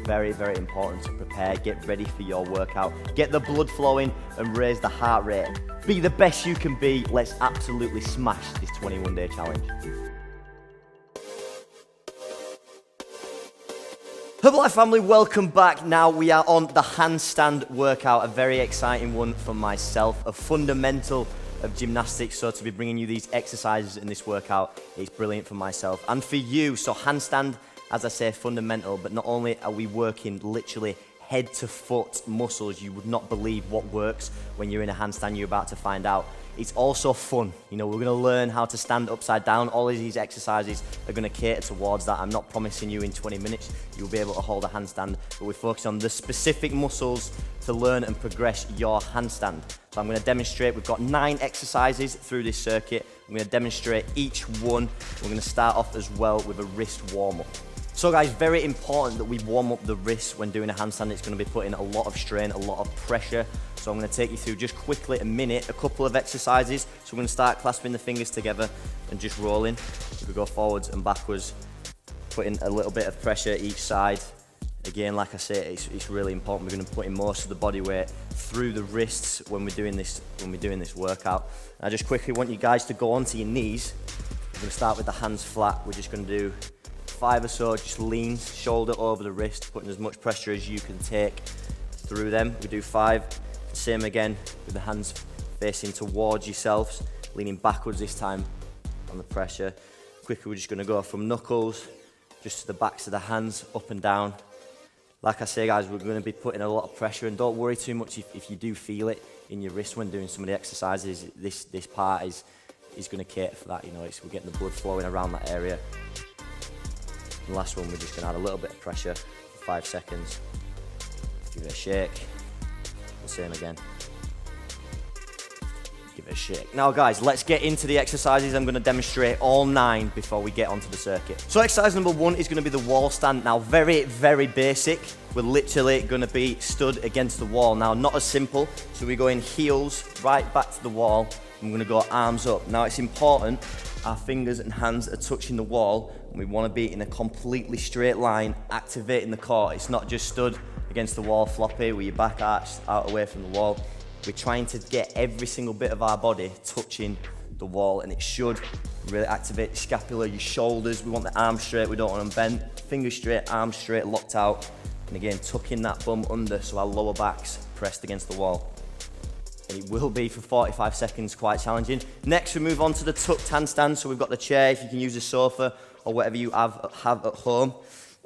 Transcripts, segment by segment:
very, very important to prepare, get ready for your workout, get the blood flowing and raise the heart rate. Be the best you can be. Let's absolutely smash this 21-day challenge. Herbalife family, welcome back. Now we are on the handstand workout, a very exciting one for myself, a fundamental of gymnastics. So to be bringing you these exercises in this workout, it's brilliant for myself and for you. So handstand, as I say, fundamental, but not only are we working literally head to foot muscles, you would not believe what works when you're in a handstand, you're about to find out. It's also fun. You know, we're gonna learn how to stand upside down. All of these exercises are gonna cater towards that. I'm not promising you in 20 minutes you'll be able to hold a handstand, but we focus on the specific muscles to learn and progress your handstand. So I'm gonna demonstrate, we've got 9 exercises through this circuit. I'm gonna demonstrate each one. We're gonna start off as well with a wrist warm-up. So guys, very important that we warm up the wrists when doing a handstand. It's going to be putting a lot of strain, a lot of pressure. So I'm going to take you through just quickly a couple of exercises. So we're going to start clasping the fingers together and just rolling. We go forwards and backwards, putting a little bit of pressure each side. Again, like I say, it's really important. We're going to put in most of the body weight through the wrists when we're doing this workout. And I just quickly want you guys to go onto your knees. We're going to start with the hands flat. We're just going to do 5 or so, just lean, shoulder over the wrist, putting as much pressure as you can take through them. We do 5, same again, with the hands facing towards yourselves, leaning backwards this time on the pressure. Quickly, we're just gonna go from knuckles, just to the backs of the hands, up and down. Like I say guys, we're gonna be putting a lot of pressure, and don't worry too much if you do feel it in your wrist when doing some of the exercises. This part is gonna cater for that, you know, we're getting the blood flowing around that area. The last one, we're just going to add a little bit of pressure for 5 seconds. Give it a shake. The same again. Give it a shake. Now guys, let's get into the exercises. I'm going to demonstrate all 9 before we get onto the circuit. So exercise number 1 is going to be the wall stand. Now very, very basic. We're literally going to be stood against the wall. Now not as simple. So we go in heels right back to the wall. I'm going to go arms up. Now it's important our fingers and hands are touching the wall, and we want to be in a completely straight line, activating the core. It's not just stood against the wall floppy with your back arched out away from the wall. We're trying to get every single bit of our body touching the wall, and it should really activate your scapula, your shoulders. We want the arms straight, we don't want them bent. Fingers straight, arms straight, locked out. And again, tucking that bum under so our lower back's pressed against the wall. It will be for 45 seconds quite challenging. Next, we move on to the tucked handstand. So we've got the chair, if you can use a sofa or whatever you have at home.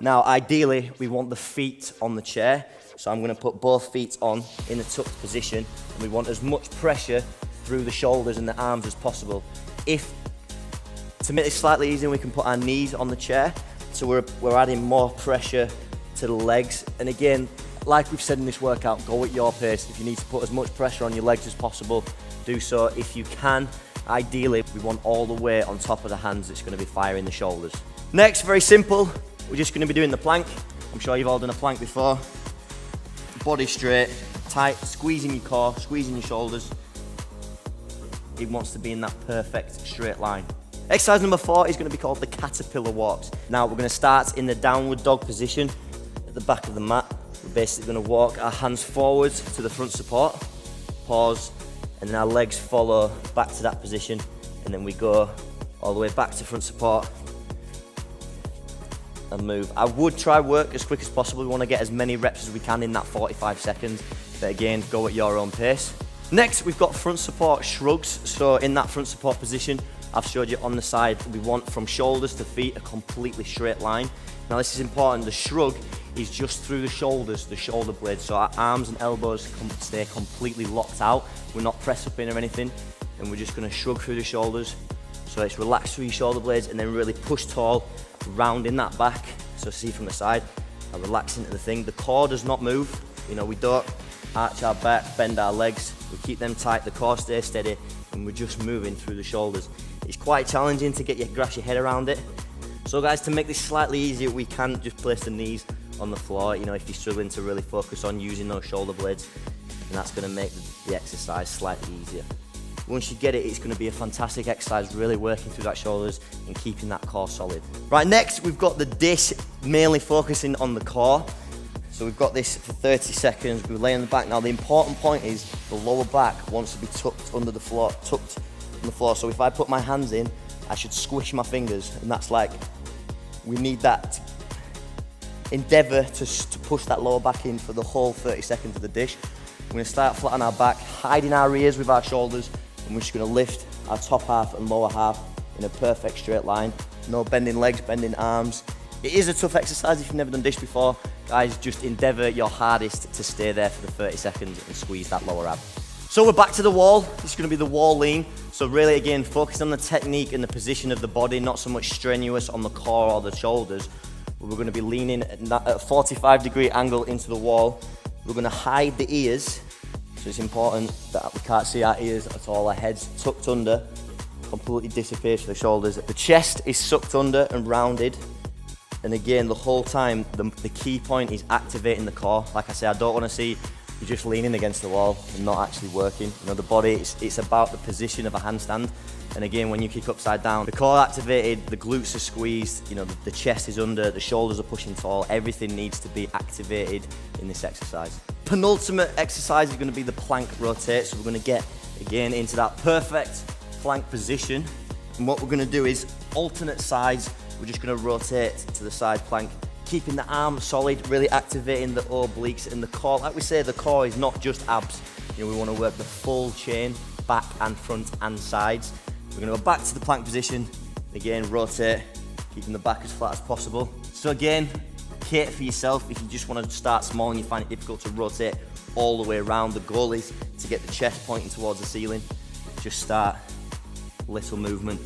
Now, ideally, we want the feet on the chair. So I'm going to put both feet on in the tucked position, and we want as much pressure through the shoulders and the arms as possible. To make this slightly easier, we can put our knees on the chair. So we're adding more pressure to the legs. And again, like we've said in this workout, go at your pace. If you need to put as much pressure on your legs as possible, do so if you can. Ideally, we want all the weight on top of the hands that's going to be firing the shoulders. Next, very simple, we're just going to be doing the plank. I'm sure you've all done a plank before. Body straight, tight, squeezing your core, squeezing your shoulders. It wants to be in that perfect straight line. Exercise number 4 is going to be called the caterpillar walks. Now, we're going to start in the downward dog position at the back of the mat. We're basically going to walk our hands forwards to the front support, pause, and then our legs follow back to that position, and then we go all the way back to front support and move. I would try work as quick as possible. We want to get as many reps as we can in that 45 seconds, but again, go at your own pace. Next, we've got front support shrugs. So in that front support position, I've showed you on the side, we want from shoulders to feet a completely straight line. Now this is important, the shrug is just through the shoulders, the shoulder blades, so our arms and elbows stay completely locked out. We're not pressed up in or anything, and we're just going to shrug through the shoulders. So it's relaxed through your shoulder blades, and then really push tall, round in that back. So see from the side, I relax into the thing. The core does not move, you know, we don't arch our back, bend our legs, we keep them tight, the core stays steady, and we're just moving through the shoulders. It's quite challenging to grasp your head around it. So guys, to make this slightly easier, we can just place the knees on the floor, you know, if you're struggling to really focus on using those shoulder blades, and that's going to make the exercise slightly easier. Once you get it, it's going to be a fantastic exercise, really working through that shoulders and keeping that core solid. Right, next we've got the dish, mainly focusing on the core. So we've got this for 30 seconds. We lay on the back. Now the important point is the lower back wants to be tucked under the floor, tucked on the floor. So if I put my hands in, I should squish my fingers, and that's like, we need that endeavor to push that lower back in for the whole 30 seconds of the dish. We're gonna start flat on our back, hiding our ears with our shoulders, and we're just gonna lift our top half and lower half in a perfect straight line. No bending legs, bending arms. It is a tough exercise if you've never done dish before. Guys, just endeavor your hardest to stay there for the 30 seconds and squeeze that lower ab. So we're back to the wall. This is gonna be the wall lean. So really, again, focus on the technique and the position of the body, not so much strenuous on the core or the shoulders. But we're gonna be leaning at a 45-degree angle into the wall. We're gonna hide the ears. So it's important that we can't see our ears at all. Our head's tucked under, completely disappears to the shoulders. The chest is sucked under and rounded. And again, the whole time, the key point is activating the core. Like I say, I don't want to see you just leaning against the wall and not actually working. You know, the body, it's about the position of a handstand. And again, when you kick upside down, the core activated, the glutes are squeezed, you know, the chest is under, the shoulders are pushing tall. Everything needs to be activated in this exercise. Penultimate exercise is going to be the plank rotate. So we're going to get, again, into that perfect plank position. And what we're going to do is alternate sides. We're just going to rotate to the side plank, keeping the arm solid, really activating the obliques and the core. Like we say, the core is not just abs. You know, we want to work the full chain, back and front and sides. We're going to go back to the plank position. Again, rotate, keeping the back as flat as possible. So again, cater for yourself. If you just want to start small and you find it difficult to rotate all the way around, the goal is to get the chest pointing towards the ceiling. Just start, little movement,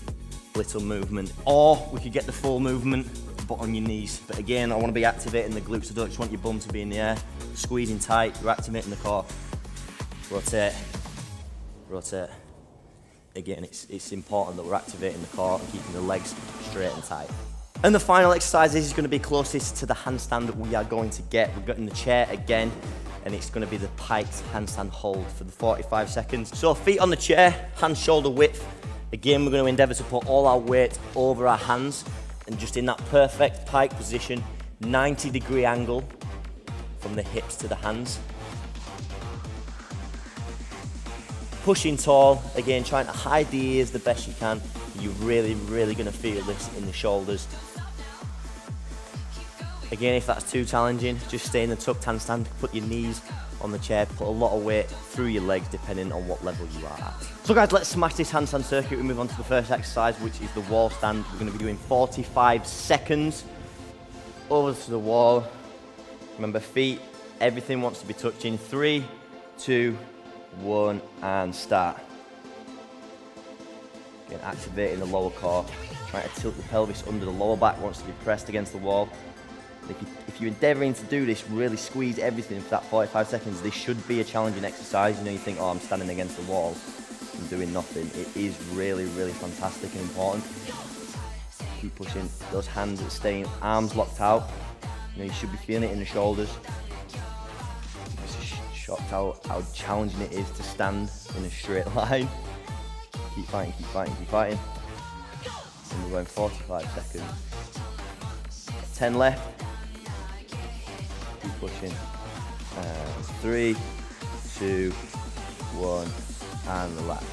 or we could get the full movement but on your knees. But again, I want to be activating the glutes. I don't just want your bum to be in the air, squeezing tight. You're activating the core. Rotate. Again, it's important that we're activating the core and keeping the legs straight and tight. And the final exercise is going to be closest to the handstand that we are going to get. We're getting the chair again, and it's going to be the piked handstand hold for the 45 seconds. So feet on the chair, hands shoulder width. Again, we're going to endeavour to put all our weight over our hands and just in that perfect pike position, 90-degree angle from the hips to the hands. Pushing tall, again, trying to hide the ears the best you can. You're really going to feel this in the shoulders. Again, if that's too challenging, just stay in the tucked handstand, put your knees on the chair, put a lot of weight through your legs depending on what level you are at. So guys, let's smash this handstand circuit. We move on to the first exercise, which is the wall stand. We're going to be doing 45 seconds over to the wall. Remember, feet, everything wants to be touching. 3, 2, 1, and start. Again, activating the lower core, trying to tilt the pelvis under. The lower back wants to be pressed against the wall. If you're endeavouring to do this, really squeeze everything for that 45 seconds. This should be a challenging exercise. You know, you think, oh, I'm standing against the wall and doing nothing. It is really fantastic and important. Keep pushing. Those hands are staying, arms locked out. You know, you should be feeling it in the shoulders. I'm just shocked how challenging it is to stand in a straight line. Keep fighting. And we're going 45 seconds. 10 left. Keep pushing. 3, 2, 1, and relax.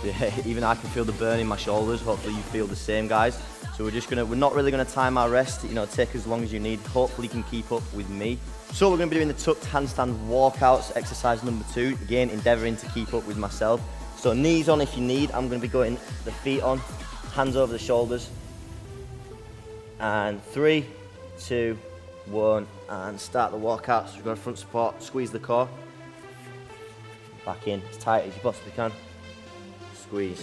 Yeah, even I can feel the burn in my shoulders. Hopefully you feel the same, guys. So we're not really gonna time our rest. You know, take as long as you need. Hopefully you can keep up with me. So we're gonna be doing the tucked handstand walkouts, exercise number 2. Again, endeavoring to keep up with myself. So knees on if you need. I'm gonna be going the feet on, hands over the shoulders. And 3, 2, 1, and start the walkout. So we're going to front support, squeeze the core. Back in, as tight as you possibly can. Squeeze.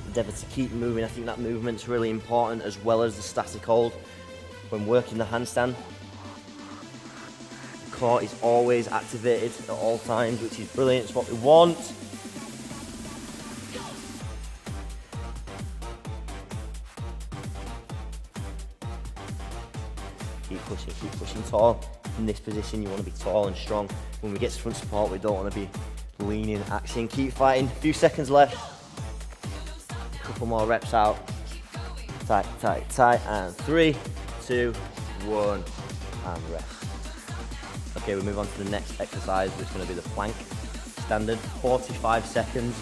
Endeavour to keep moving. I think that movement's really important, as well as the static hold when working the handstand. The core is always activated at all times, which is brilliant. It's what we want. Keep pushing tall. In this position, you want to be tall and strong. When we get to front support, we don't want to be leaning, axing. Keep fighting. A few seconds left. A couple more reps out. Tight. And 3, 2, 1, and rest. Okay, we move on to the next exercise, which is going to be the plank. Standard, 45 seconds.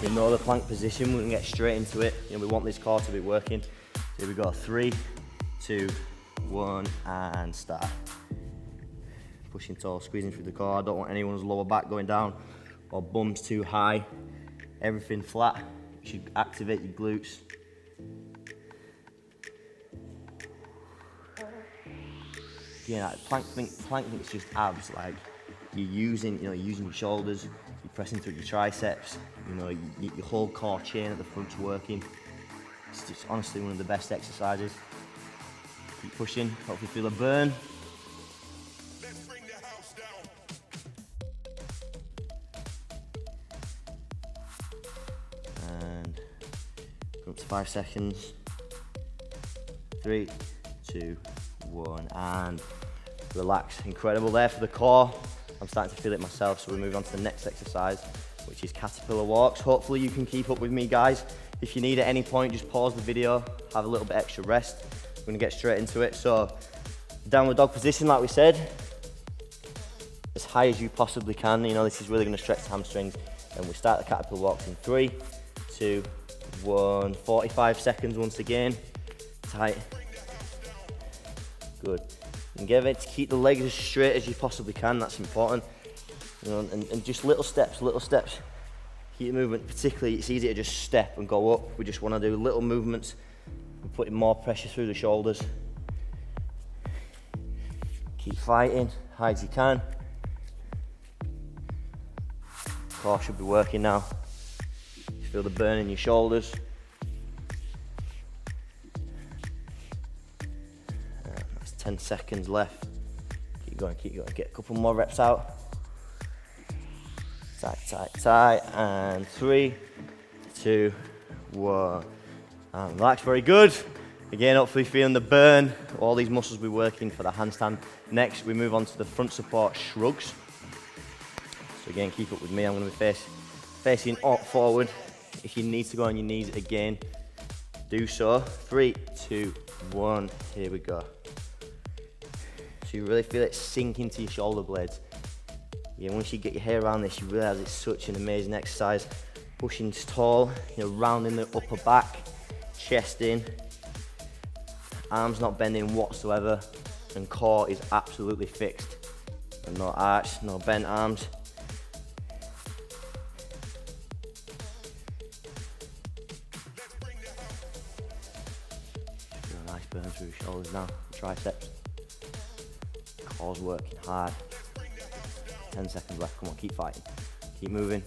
We know the plank position, we can get straight into it. We want this core to be working. So here we go, 3, 2, 1, and start. Pushing tall, squeezing through the core. I don't want anyone's lower back going down or bums too high. Everything flat. You should activate your glutes. Yeah, plank think it's just abs. Like you're using your shoulders, you're pressing through your triceps. Your whole core chain at the front's working. It's just honestly one of the best exercises. Keep pushing. Hopefully feel a burn. Let's bring the house down. And go up to 5 seconds. 3, 2, 1, and relax. Incredible there for the core. I'm starting to feel it myself, so we move on to the next exercise, which is caterpillar walks. Hopefully you can keep up with me, guys. If you need at any point, just pause the video, have a little bit extra rest. We're gonna get straight into it. So downward dog position, like we said, as high as you possibly can. This is really gonna stretch the hamstrings. And we start the caterpillar walks in 3, 2, 1, 45 seconds once again. Tight. Good. And give it to keep the legs as straight as you possibly can. That's important. And just little steps. Keep the movement. Particularly, it's easy to just step and go up. We just want to do little movements and putting more pressure through the shoulders. Keep fighting, high as you can. Core should be working now. You feel the burn in your shoulders. That's 10 seconds left. Keep going. Get a couple more reps out. Tight. And 3, 2, 1. And relax, very good. Again, hopefully feeling the burn. All these muscles will be working for the handstand. Next, we move on to the front support shrugs. So again, keep up with me. I'm going to be facing forward. If you need to go on your knees again, do so. 3, 2, 1, here we go. So you really feel it sink into your shoulder blades. Yeah, once you get your hair around this, you realize it's such an amazing exercise. Pushing tall, rounding the upper back, chest in, arms not bending whatsoever, and core is absolutely fixed. And no arch, no bent arms. Feel a nice burn through your shoulders now, triceps. Core's working hard. 10 seconds left, come on, keep fighting. Keep moving.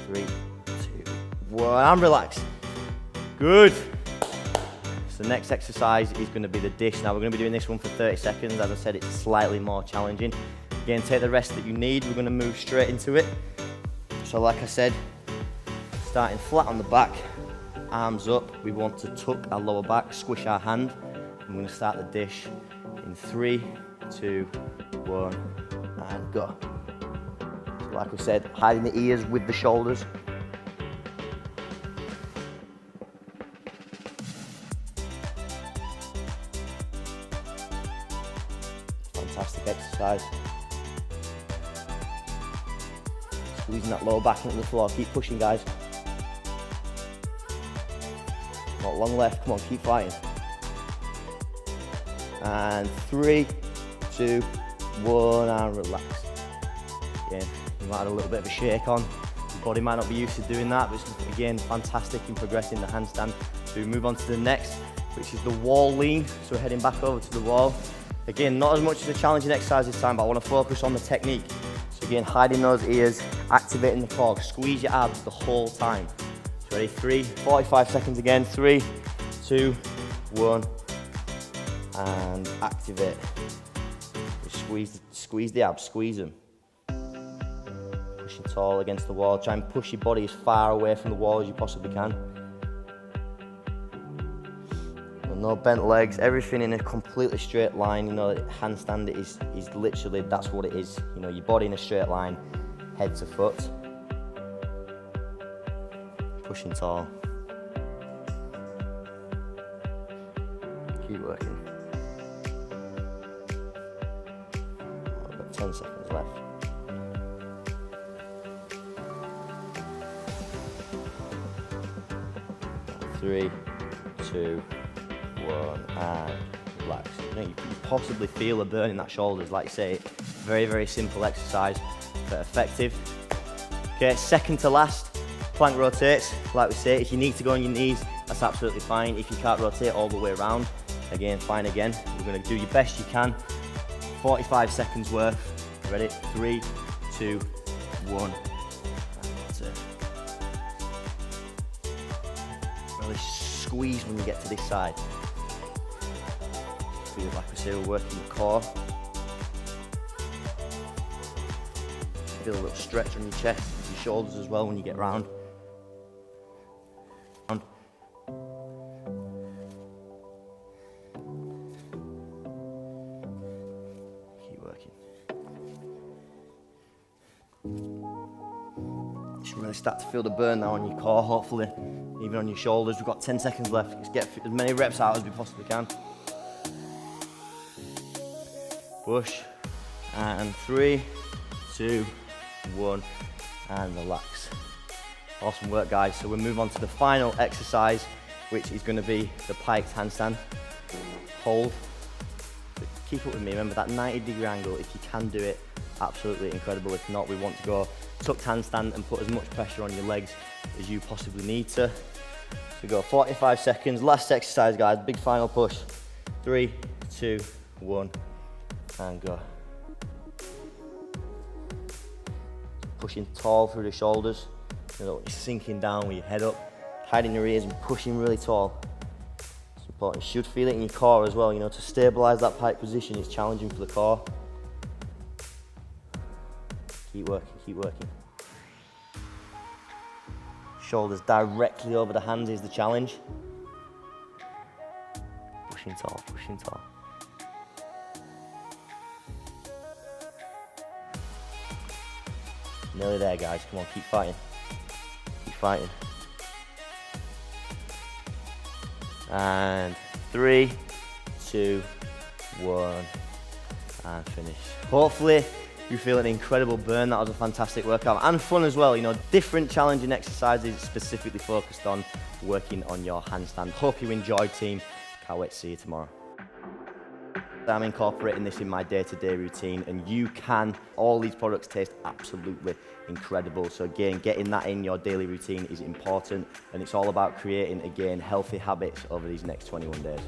3, 2, 1, and relax. Good. So the next exercise is going to be the dish. Now we're going to be doing this one for 30 seconds. As I said, it's slightly more challenging. Again, take the rest that you need. We're going to move straight into it. So like I said, starting flat on the back, arms up. We want to tuck our lower back, squish our hand. I'm going to start the dish in 3, 2, 1, and go. So like I said, hiding the ears with the shoulders. Fantastic exercise. Squeezing that lower back into the floor. Keep pushing, guys. Not long left. Come on, keep fighting. And 3, 2, 1, and relax. Again, you might have a little bit of a shake on. Your body might not be used to doing that, but it's, again, fantastic in progressing the handstand. So we move on to the next, which is the wall lean. So we're heading back over to the wall. Again, not as much as a challenging exercise this time, but I want to focus on the technique. So again, hiding those ears, activating the core, squeeze your abs the whole time. So ready, 45 seconds again, 3, 2, 1. And activate. Squeeze the abs, squeeze them. Pushing tall against the wall. Try and push your body as far away from the wall as you possibly can. And no bent legs, everything in a completely straight line. Handstand is literally, that's what it is. Your body in a straight line, head to foot. Pushing tall. Keep working. I've got 10 seconds left. 3, 2, 1, and relax. You know, you possibly feel a burn in that shoulders, like I say. Very, very simple exercise, but effective. Okay, second to last, plank rotates. Like we say, if you need to go on your knees, that's absolutely fine. If you can't rotate all the way around, again, fine again. You're gonna do your best you can. 45 seconds worth. Ready? 3, 2, 1. That's it. Really squeeze when you get to this side. Feel like we say, we're working the core. Feel a little stretch on your chest, your shoulders as well when you get round. Keep working. You should really start to feel the burn now on your core, hopefully, even on your shoulders. We've got 10 seconds left. Let's get as many reps out as we possibly can. Push, and 3, 2, 1, and relax. Awesome work, guys. So we'll move on to the final exercise, which is going to be the piked handstand. Hold. But keep up with me. Remember that 90-degree angle. If you can do it, absolutely incredible. If not, we want to go tucked handstand and put as much pressure on your legs as you possibly need to. So go 45 seconds. Last exercise, guys. Big final push. 3, 2, 1, and go. Pushing tall through the shoulders. You know, you're sinking down with your head up, hiding your ears and pushing really tall. It's important. You should feel it in your core as well. You know, to stabilize that pike position is challenging for the core. Keep working, keep working. Shoulders directly over the hands is the challenge. Pushing tall, pushing tall. Nearly there, guys. Come on, keep fighting. Keep fighting. And 3, 2, 1, and finish. Hopefully, you feel an incredible burn. That was a fantastic workout and fun as well. You know, different challenging exercises specifically focused on working on your handstand. Hope you enjoyed, team. Can't wait to see you tomorrow. I'm incorporating this in my day-to-day routine, and you can. All these products taste absolutely incredible. So again, getting that in your daily routine is important, and it's all about creating, again, healthy habits over these next 21 days.